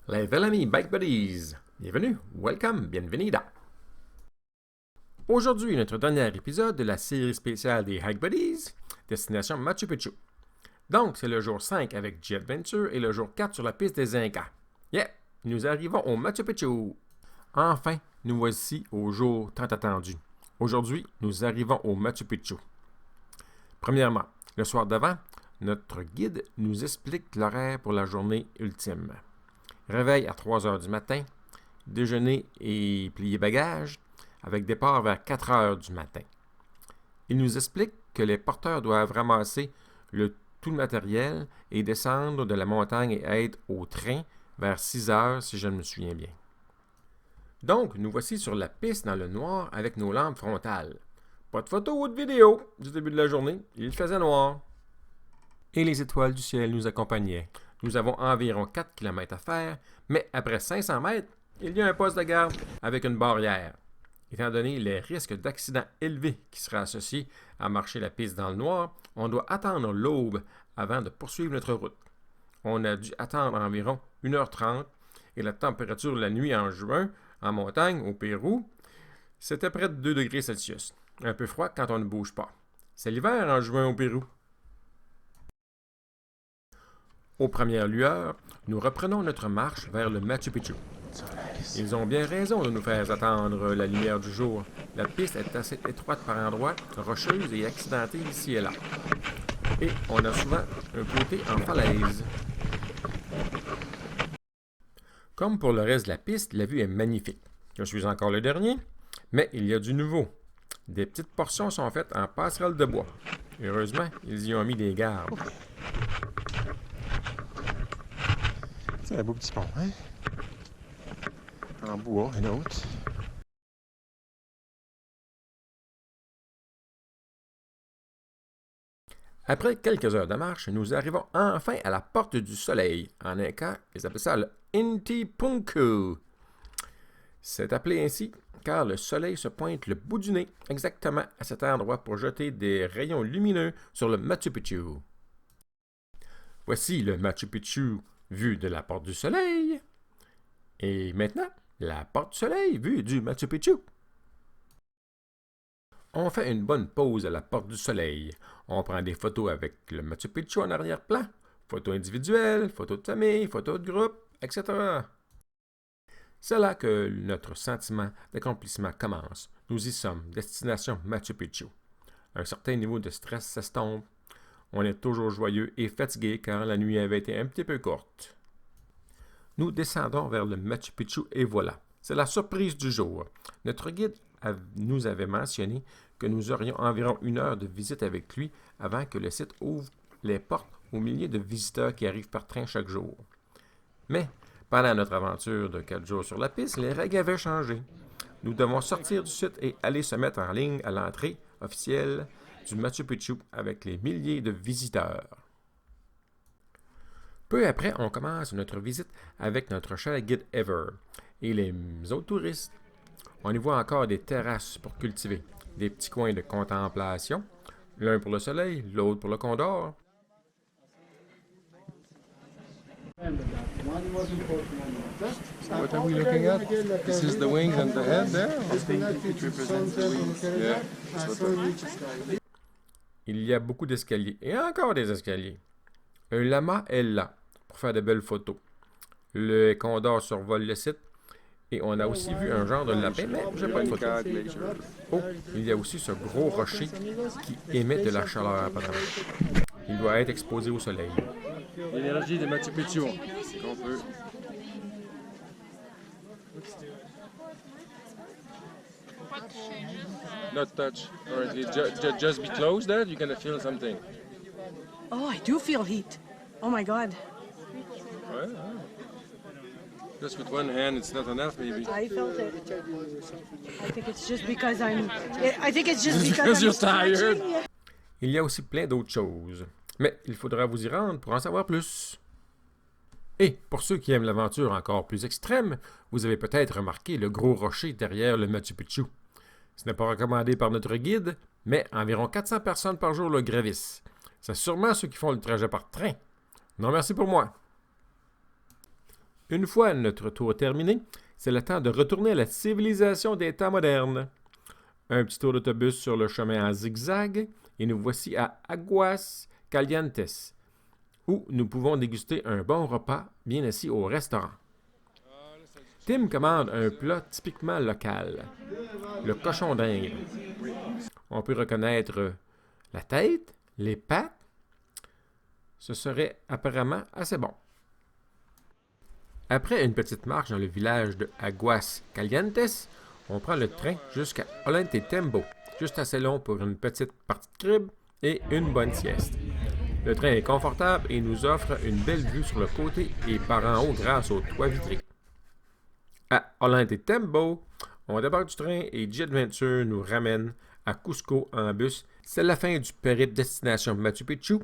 Les Bellamy Bike Buddies, bienvenue, welcome, bienvenida. Aujourd'hui, notre dernier épisode de la série spéciale des Hike Buddies, destination Machu Picchu. Donc, c'est le jour 5 avec G-Adventure et le jour 4 sur la piste des Incas. Yeah, nous arrivons au Machu Picchu. Enfin, nous voici au jour tant attendu. Aujourd'hui, nous arrivons au Machu Picchu. Premièrement, le soir d'avant, notre guide nous explique l'horaire pour la journée ultime. Réveil à 3 heures du matin, déjeuner et plier bagages, avec départ vers 4 heures du matin. Il nous explique que les porteurs doivent ramasser tout le matériel et descendre de la montagne et être au train vers 6 heures si je me souviens bien. Donc, nous voici sur la piste dans le noir avec nos lampes frontales. Pas de photo ou de vidéo du début de la journée, il faisait noir. Et les étoiles du ciel nous accompagnaient. Nous avons environ 4 km à faire, mais après 500 mètres, il y a un poste de garde avec une barrière. Étant donné les risques d'accident élevés qui seraient associés à marcher la piste dans le noir, on doit attendre l'aube avant de poursuivre notre route. On a dû attendre environ 1h30 et la température de la nuit en juin, en montagne, au Pérou, c'était près de 2 degrés Celsius. Un peu froid quand on ne bouge pas. C'est l'hiver en juin au Pérou. Aux premières lueurs, nous reprenons notre marche vers le Machu Picchu. Ils ont bien raison de nous faire attendre la lumière du jour. La piste est assez étroite par endroits, rocheuse et accidentée ici et là. Et on a souvent un côté en falaise. Comme pour le reste de la piste, la vue est magnifique. Je suis encore le dernier, mais il y a du nouveau. Des petites portions sont faites en passerelle de bois. Heureusement, ils y ont mis des gardes. C'est un beau petit pont, hein? En bois, un autre. Après quelques heures de marche, nous arrivons enfin à la Porte du Soleil. En Inca, ils appellent ça le Inti Punku. C'est appelé ainsi car le soleil se pointe le bout du nez exactement à cet endroit pour jeter des rayons lumineux sur le Machu Picchu. Voici le Machu Picchu vu de la Porte du Soleil. Et maintenant, la Porte du Soleil vue du Machu Picchu. On fait une bonne pause à la Porte du Soleil. On prend des photos avec le Machu Picchu en arrière-plan. Photos individuelles, photos de famille, photos de groupe, etc. C'est là que notre sentiment d'accomplissement commence. Nous y sommes, destination Machu Picchu. Un certain niveau de stress s'estompe. On est toujours joyeux et fatigué car la nuit avait été un petit peu courte. Nous descendons vers le Machu Picchu et voilà. C'est la surprise du jour. Notre guide nous avait mentionné que nous aurions environ 1 heure de visite avec lui avant que le site ouvre les portes aux milliers de visiteurs qui arrivent par train chaque jour. Mais, pendant notre aventure de 4 jours sur la piste, les règles avaient changé. Nous devons sortir du site et aller se mettre en ligne à l'entrée officielle du Machu Picchu avec les milliers de visiteurs. Peu après, on commence notre visite avec notre cher guide Ever et les autres touristes. On y voit encore des terrasses pour cultiver, des petits coins de contemplation, l'un pour le soleil, l'autre pour le condor. What are we looking at? This is the wings and the head there? It represents the wings. Yeah. Il y a beaucoup d'escaliers et encore des escaliers. Un lama est là pour faire de belles photos. Le condor survole le site et on a aussi vu un genre de lapin, mais j'ai pas de photo. Oh, il y a aussi ce gros rocher qui émet de la chaleur apparemment. Il doit être exposé au soleil. L'énergie de Machu Picchu qu'on peut. Not touch currently. Just be close there. You're gonna feel something. Oh, I do feel heat. Oh my God. Ouais, ouais. Just with one hand, it's not enough, maybe. I felt it. I think it's just because You're tired. Il y a aussi plein d'autres choses, mais il faudra vous y rendre pour en savoir plus. Et pour ceux qui aiment l'aventure encore plus extrême, vous avez peut-être remarqué le gros rocher derrière le Machu Picchu. Ce n'est pas recommandé par notre guide, mais environ 400 personnes par jour le gravissent. C'est sûrement ceux qui font le trajet par train. Non, merci pour moi. Une fois notre tour terminé, c'est le temps de retourner à la civilisation des temps modernes. Un petit tour d'autobus sur le chemin en zigzag et nous voici à Aguas Calientes, où nous pouvons déguster un bon repas bien assis au restaurant. Tim commande un plat typiquement local, le cochon d'Inde. On peut reconnaître la tête, les pattes. Ce serait apparemment assez bon. Après une petite marche dans le village de Aguas Calientes, on prend le train jusqu'à Ollantaytambo, juste assez long pour une petite partie de crib et une bonne sieste. Le train est confortable et nous offre une belle vue sur le côté et par en haut grâce au toit vitré. À Ollantaytambo, on débarque du train et J-Adventure nous ramène à Cusco en bus. C'est la fin du périple destination Machu Picchu.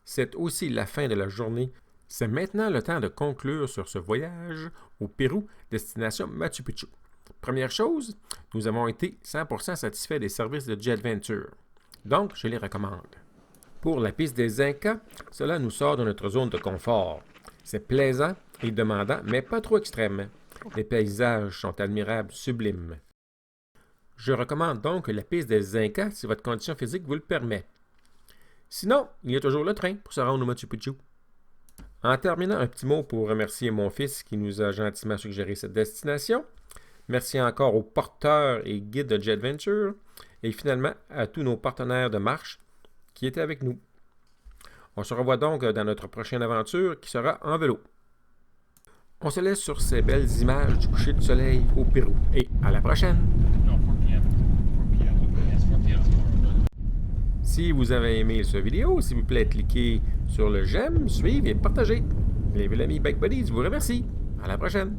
C'est aussi la fin de la journée. C'est maintenant le temps de conclure sur ce voyage au Pérou, destination Machu Picchu. Première chose, nous avons été 100% satisfaits des services de J-Adventure. Donc, je les recommande. Pour la piste des Incas, cela nous sort de notre zone de confort. C'est plaisant et demandant, mais pas trop extrême. Les paysages sont admirables, sublimes. Je recommande donc la piste des Incas si votre condition physique vous le permet. Sinon, il y a toujours le train pour se rendre au Machu Picchu. En terminant, un petit mot pour remercier mon fils qui nous a gentiment suggéré cette destination. Merci encore aux porteurs et guides de J-Adventure et finalement à tous nos partenaires de marche qui étaient avec nous. On se revoit donc dans notre prochaine aventure qui sera en vélo. On se laisse sur ces belles images du coucher du soleil au Pérou et à la prochaine! Si vous avez aimé cette vidéo, s'il vous plaît, cliquez sur le j'aime, suivre et partagez. Les amis Bike Buddies vous remercient. À la prochaine!